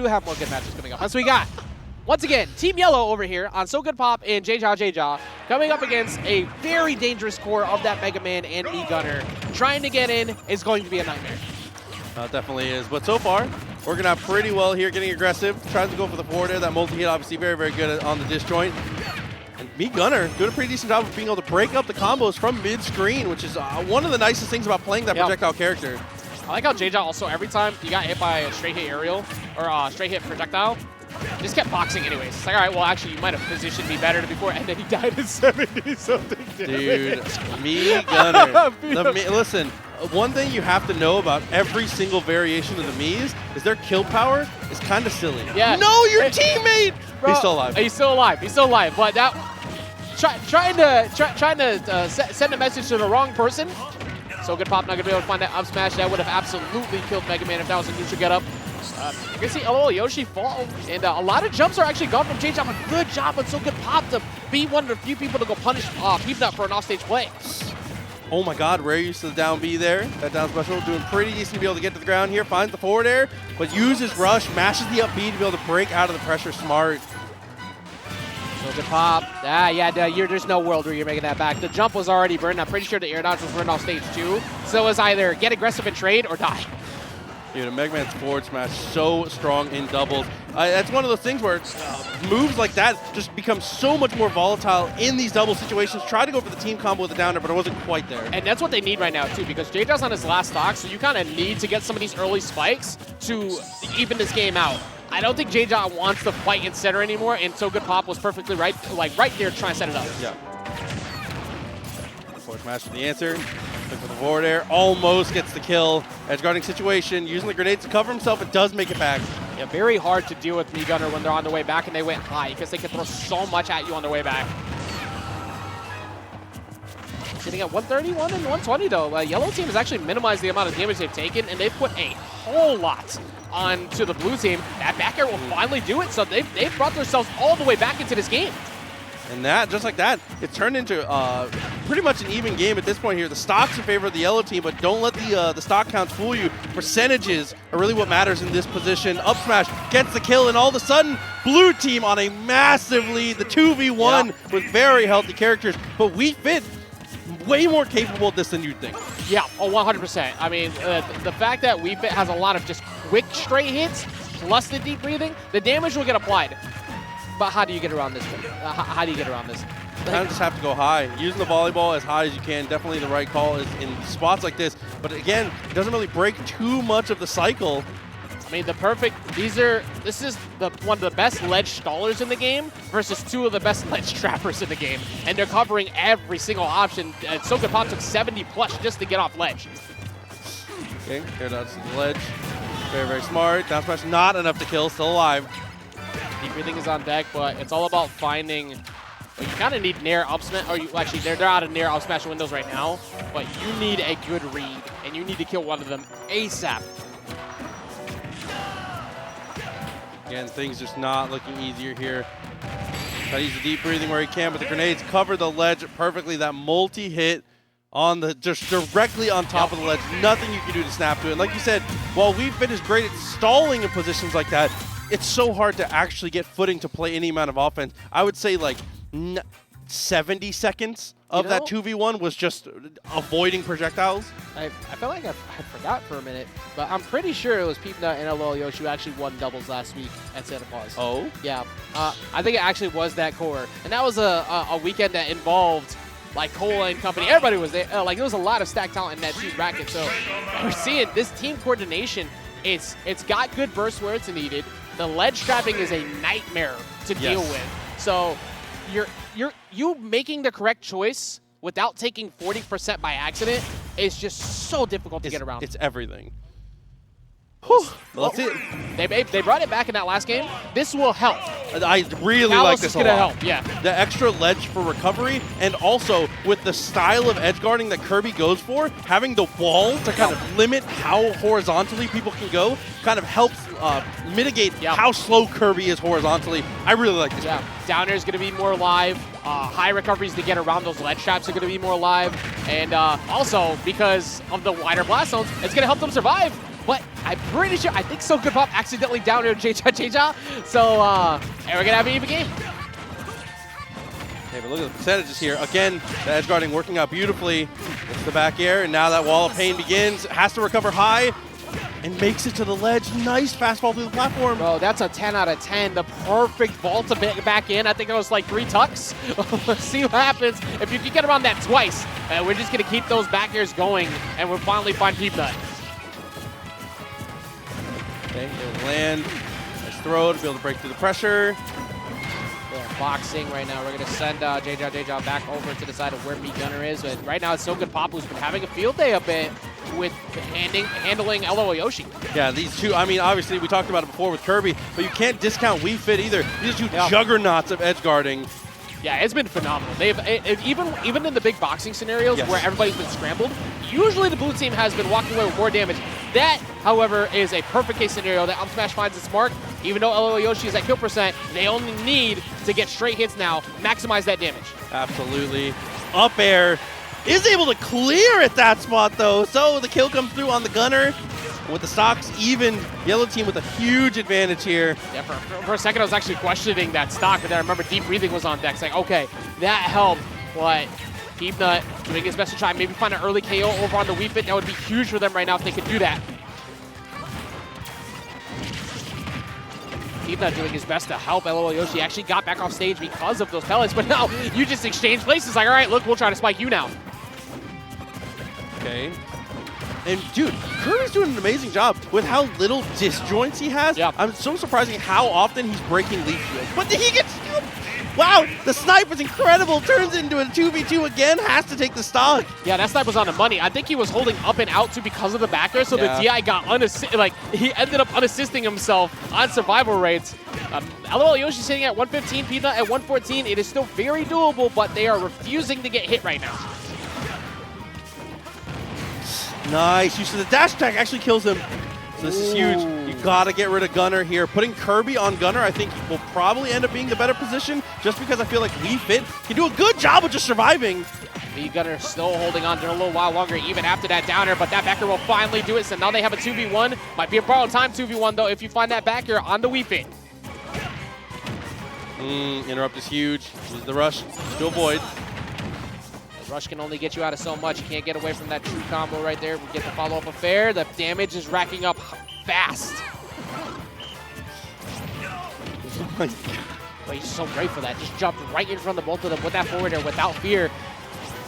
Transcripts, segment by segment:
have more good matches coming up. As we got, once again, Team Yellow over here on SoGoodPop and JeJaJeJa coming up against a very dangerous core of that Mega Man and Me-Gunner. Trying to get in is going to be a nightmare. Definitely is. But so far, working out pretty well here, getting aggressive. Tries to go for the forward air. That multi-hit, obviously very, very good on the disjoint. And Me-Gunner doing a pretty decent job of being able to break up the combos from mid-screen, which is one of the nicest things about playing that projectile character. I like how JeJa also, every time you got hit by a straight hit aerial or straight hit projectile, just kept boxing anyways. It's like, all right, well, actually, you might have positioned me better before, and then he died in 70-something. Dude, Me-Gunner. Listen, one thing you have to know about every single variation of the Miis is their kill power is kind of silly. Yeah. No, your teammate! Bro, he's still alive. He's still alive. He's still alive. But that, trying to send a message to the wrong person. SoGoodPop not going to be able to find that up smash. That would have absolutely killed Mega Man if that was a neutral get up. You can see lolyoshi fall, and a lot of jumps are actually gone from JeJaJeJa. A good job on SoGoodPop to be one of the few people to go punish Peabnut for an offstage play. Oh my god, Rare used the down B there. That down special doing pretty decent to be able to get to the ground here. Finds the forward air, but uses rush, mashes the up B to be able to break out of the pressure smart. SoGoodPop. There's no world where you're making that back. The jump was already burned. I'm pretty sure the air dodge was burned off stage 2. So it was either get aggressive and trade or die. Dude, Mega Man's forward smash so strong in doubles. That's one of those things where moves like that just become so much more volatile in these double situations. Tried to go for the team combo with the downer, but it wasn't quite there. And that's what they need right now, too, because JeJa's on his last stock, so you kind of need to get some of these early spikes to even this game out. I don't think JeJa wants to fight in center anymore, and SoGoodPop was perfectly right there trying to set it up. Yeah. Forward smash for the answer. Look for the forward air, almost gets the kill. Edge guarding situation, using the grenades to cover himself, it does make it back. Yeah, very hard to deal with Me-Gunner when they're on the way back and they went high, because they can throw so much at you on the way back. Sitting at 131 and 120 though. Yellow team has actually minimized the amount of damage they've taken, and they've put a whole lot onto the blue team. That back air will finally do it, so they've brought themselves all the way back into this game. And that, just like that, it turned into pretty much an even game at this point here. The stock's in favor of the yellow team, but don't let the stock counts fool you. Percentages are really what matters in this position. Up smash gets the kill, and all of a sudden, blue team on a massive lead. The 2v1 with very healthy characters, but Wii Fit way more capable of this than you'd think. Yeah, 100%. I mean, the fact that Wii Fit has a lot of just quick straight hits, plus the deep breathing, the damage will get applied. But how do you get around this? How do you get around this? You kind of just have to go high. Using the volleyball as high as you can, definitely the right call is in spots like this. But again, it doesn't really break too much of the cycle. I mean, this is one of the best ledge stallers in the game versus 2 of the best ledge trappers in the game. And they're covering every single option. SoGoodPop took 70 plus just to get off ledge. Okay, here does the ledge. Very, very smart. Down smash not enough to kill, still alive. Deep breathing is on deck, but it's all about finding. Well, you kind of need nair up smash. Or actually, they're out of nair up smash windows right now. But you need a good read, and you need to kill one of them ASAP. Again, things just not looking easier here. Try to use the deep breathing where he can, but the grenades cover the ledge perfectly. That multi-hit on just directly on top of the ledge. Nothing you can do to snap to it. And like you said, while Wii Fit is great at stalling in positions like that, it's so hard to actually get footing to play any amount of offense. I would say like 70 seconds of that 2v1 was just avoiding projectiles. I feel like I forgot for a minute, but I'm pretty sure it was Peabnut and lolyoshi who actually won doubles last week at Santa Claus. Oh? Yeah. I think it actually was that core. And that was a weekend that involved like Cola and company. Everybody was there. Like, there was a lot of stacked talent in that team bracket. So we're seeing this team coordination. It's got good bursts where it's needed. The ledge trapping is a nightmare to deal with. So you making the correct choice without taking 40% by accident is just so difficult to get around. It's everything. Whew. Let's see it. They brought it back in that last game. This will help. I really like this a lot. Help, yeah. The extra ledge for recovery, and also with the style of edge guarding that Kirby goes for, having the wall to kind of limit how horizontally people can go kind of helps mitigate how slow Kirby is horizontally. I really like this. Yeah, down air is going to be more live. High recoveries to get around those ledge traps are going to be more live. And also, because of the wider blast zones, it's going to help them survive. But I'm pretty sure, I think SoGoodPop accidentally downed JeJaJeJa. So, and we're going to have an even game. Okay, but look at the percentages here. Again, the edge guarding working out beautifully. It's the back air, and now that wall of pain begins. Has to recover high and makes it to the ledge. Nice fastball through the platform. Bro, that's a 10 out of 10. The perfect vault to back in. I think it was like 3 tucks. Let's see what happens. If you can get around that twice, we're just going to keep those back airs going, and we'll finally find Peabnut. Okay, he'll land. Nice throw to be able to break through the pressure. Boxing right now. We're going to send JeJaJeJa back over to the side of where Gunner is. But right now it's SoGoodPop, who's been having a field day a bit with handling lolyoshi. Yeah, these two, I mean, obviously we talked about it before with Kirby, but you can't discount Wii Fit either. These are two juggernauts of edge guarding. Yeah, it's been phenomenal. They've even in the big boxing scenarios where everybody's been scrambled, usually the blue team has been walking away with more damage. That, however, is a perfect case scenario that Up Smash finds its mark. Even though lolyoshi is at kill percent, they only need to get straight hits now, maximize that damage. Absolutely. Up air is able to clear at that spot though, so the kill comes through on the gunner. With the stocks even, yellow team with a huge advantage here. Yeah, for a second I was actually questioning that stock, but then I remember Deep Breathing was on deck. It's like, okay, that helped, but Peabnut doing his best to try and maybe find an early KO over on the Wii Fit. That would be huge for them right now if they could do that. Peabnut doing his best to help lolyoshi. Actually got back off stage because of those pellets, but now you just exchange places. Like, all right, look, we'll try to spike you now. Okay. And dude, Kirby's doing an amazing job with how little disjoints he has. Yeah. I'm so surprising how often he's breaking leaf shields. But he gets, wow, the snipe is incredible. Turns into a 2v2 again, has to take the stock. Yeah, that snipe was on the money. I think he was holding up and out too because of the backer, so the DI got he ended up unassisting himself on survival rates. lolyoshi sitting at 115, Peabnut at 114. It is still very doable, but they are refusing to get hit right now. Nice use of the dash attack actually kills him. So this is huge. You gotta get rid of Gunner here. Putting Kirby on Gunner, I think will probably end up being the better position, just because I feel like Wii Fit can do a good job of just surviving. Gunner still holding on to a little while longer, even after that downer, but that backer will finally do it. So now they have a 2v1. Might be a borrowed time 2v1 though if you find that backer on the Wii Fit. Interrupt is huge. Use the rush to avoid. Rush can only get you out of so much. You can't get away from that true combo right there. We get the follow-up affair. The damage is racking up fast. Oh my God. But he's so great for that. Just jumped right in front of both of them with that forward air without fear.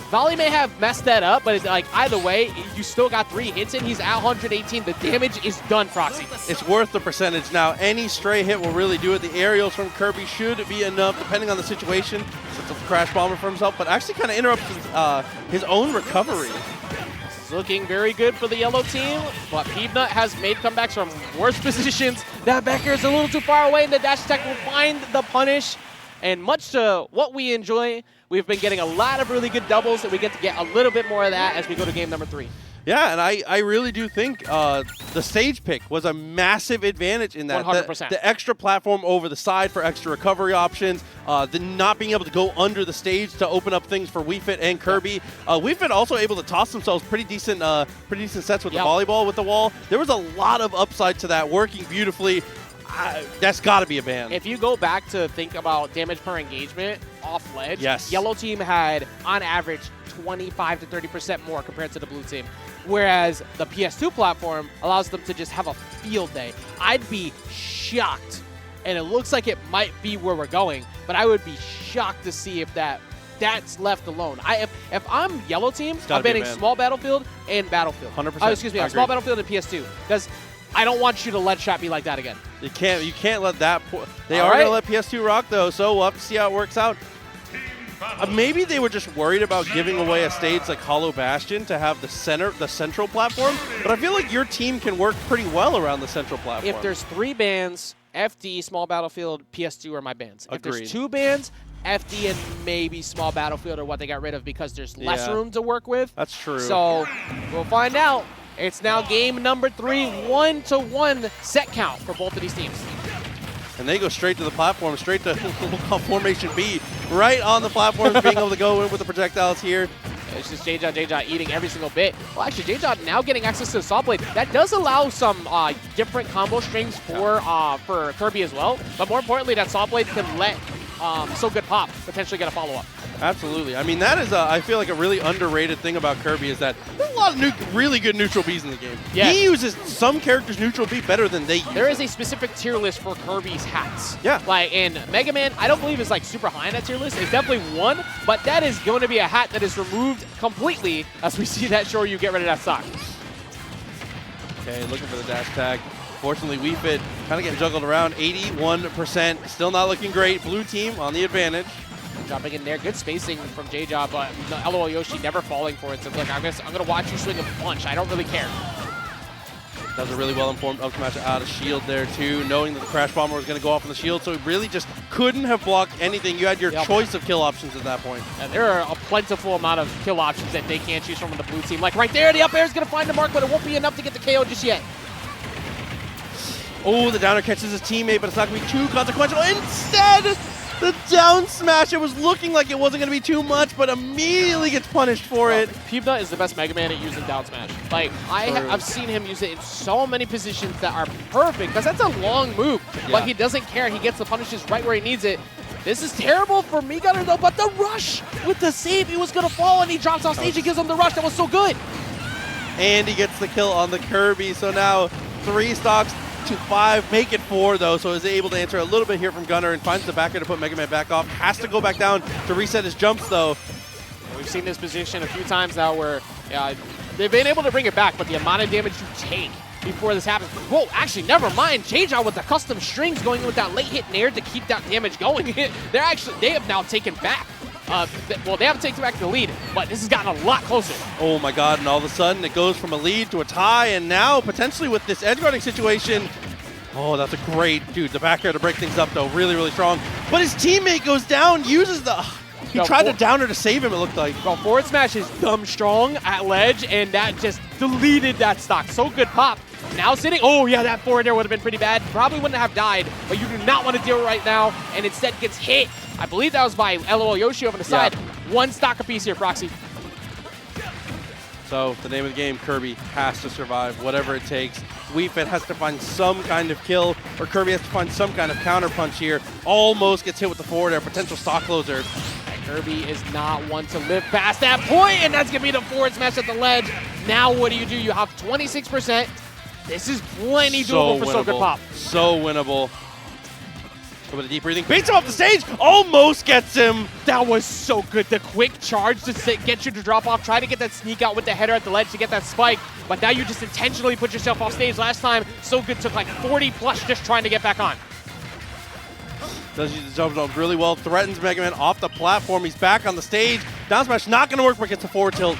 Volley may have messed that up, but it's like either way, you still got 3 hits in. He's at 118. The damage is done, Proxy. It's worth the percentage now. Any stray hit will really do it. The aerials from Kirby should be enough, depending on the situation. It's a crash bomber for himself, but actually kind of interrupts his own recovery. It's looking very good for the yellow team, but Peabnut has made comebacks from worse positions. That backer is a little too far away, and the dash attack will find the punish. And much to what we enjoy, we've been getting a lot of really good doubles, and we get to get a little bit more of that as we go to game number 3. Yeah, and I really do think the stage pick was a massive advantage in that. 100%. The extra platform over the side for extra recovery options, the not being able to go under the stage to open up things for Wii Fit and Kirby. Wii Fit also able to toss themselves pretty decent sets with the volleyball with the wall. There was a lot of upside to that, working beautifully. That's got to be a ban. If you go back to think about damage per engagement off ledge, yes, yellow team had, on average, 25 to 30% more compared to the blue team. Whereas the PS2 platform allows them to just have a field day. I'd be shocked, and it looks like it might be where we're going, but I would be shocked to see if that's left alone. If I'm yellow team, I'm banning small battlefield and battlefield. 100%. Excuse me, small battlefield and PS2. Because I don't want you to ledge trap me like that again. You can't let that. They are gonna let PS2 rock though, so we'll have to see how it works out. Maybe they were just worried about giving away a stage like Hollow Bastion to have the central platform, but I feel like your team can work pretty well around the central platform. If there's 3 bans, FD, Small Battlefield, PS2 are my bans. Agreed. If there's 2 bans, FD and maybe Small Battlefield are what they got rid of because there's less room to work with. That's true. So we'll find out. It's now game number 3, 1-to-1 set count for both of these teams. And they go straight to the platform, straight to Formation B, right on the platform, being able to go in with the projectiles here. It's just JeJaJeJa eating every single bit. Well, actually, JeJa now getting access to the Saw Blade. That does allow some different combo strings for Kirby as well. But more importantly, that Saw Blade can let SoGoodPop potentially get a follow-up. Absolutely. I mean, that is, I feel like, a really underrated thing about Kirby is that there's a lot of really good neutral Bs in the game. Yeah. He uses some characters' neutral B better than they use. There is a specific tier list for Kirby's hats. Yeah. Like, in Mega Man, I don't believe is like super high in that tier list. It's definitely one, but that is going to be a hat that is removed completely as we see that Shoryu get rid of that stock. Okay, looking for the dash tag. Fortunately, Wii Fit kind of getting juggled around. 81%. Still not looking great. Blue team on the advantage. Dropping in there, good spacing from JeJa, but lolyoshi never falling for it. So look, I'm gonna watch you swing a punch. I don't really care. That was a really well-informed up smash out of shield there too, knowing that the Crash Bomber was going to go off on the shield, so he really just couldn't have blocked anything. You had your choice of kill options at that point. And there are a plentiful amount of kill options that they can't choose from on the blue team. Like right there, the up air is gonna find the mark, but it won't be enough to get the KO just yet. Oh, the downer catches his teammate, but it's not going to be too consequential. Instead, the down smash, it was looking like it wasn't going to be too much, but immediately gets punished for it. Peabnut is the best Mega Man at using down smash. Like, I've seen him use it in so many positions that are perfect, because that's a long move, but he doesn't care. He gets the punishes right where he needs it. This is terrible for Gunner though, but the rush with the save, he was going to fall, and he drops off stage and gives him the rush. That was so good. And he gets the kill on the Kirby, so now 3 stocks to 5, make it 4 though, so is able to answer a little bit here from Gunner and finds the back air to put Mega Man back off. Has to go back down to reset his jumps though. We've seen this position a few times now where they've been able to bring it back, but the amount of damage you take before this happens. Whoa, actually, never mind. JeJa with the custom strings going in with that late hit nair to keep that damage going. They have now taken back. Well, they haven't taken back the lead, but this has gotten a lot closer. Oh my god, and all of a sudden it goes from a lead to a tie, and now potentially with this edge guarding situation, oh, that's a great, dude, the back air to break things up though, really, really strong. But his teammate goes down, uses the, he tried to downer to save him, it looked like. Well, forward smash is dumb strong at ledge, and that just deleted that stock. SoGoodPop. Now sitting, oh yeah, that forward air would have been pretty bad. Probably wouldn't have died, but you do not want to deal right now, and instead gets hit. I believe that was by lolyoshi over the side. 1 stock apiece here, Proxy. So the name of the game, Kirby has to survive, whatever it takes. Wii Fit has to find some kind of kill, or Kirby has to find some kind of counter punch here. Almost gets hit with the forward air, potential stock closer. Kirby is not one to live past that point, and that's gonna be the forward smash at the ledge. Now what do? You have 26%. This is plenty doable for SoGoodPop. So winnable. A bit of deep breathing. Beats him off the stage. Almost gets him. That was so good. The quick charge to get you to drop off. Try to get that sneak out with the header at the ledge to get that spike. But now you just intentionally put yourself off stage. Last time, SoGood took like 40 plus just trying to get back on. Does use the jump zone really well. Threatens Mega Man off the platform. He's back on the stage. Down smash not going to work, but gets a forward tilt.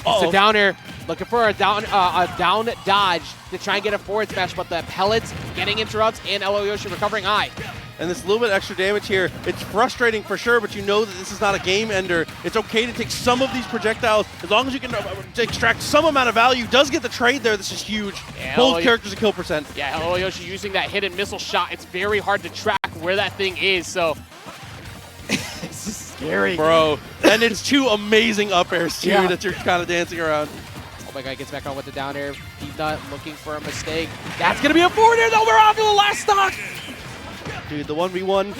It's a down air. Looking for a down dodge to try and get a forward smash, but the pellets getting interrupts and lolyoshi recovering high. And this little bit extra damage here, it's frustrating for sure, but you know that this is not a game ender. It's okay to take some of these projectiles, as long as you can extract some amount of value. Does get the trade there, this is huge. Yeah, both characters a kill percent. Yeah, lolyoshi using that hidden missile shot. It's very hard to track where that thing is, so this is scary. Bro, and it's 2 amazing up airs too that you're kind of dancing around. Oh my god, gets back on with the down air. Peabnut looking for a mistake. That's gonna be a forward air though, we're on to the last stock! Dude, the 1v1.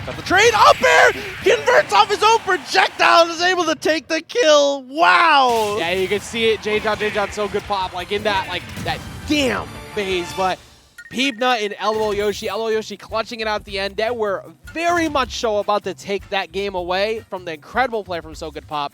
Got the trade, up air! Converts off his own projectile and is able to take the kill. Wow! Yeah, you can see it, JeJaJeJa SoGoodPop, like in that, that damn phase, but Peabnut and lolyoshi clutching it out at the end. They were very much so about to take that game away from the incredible play from SoGoodPop.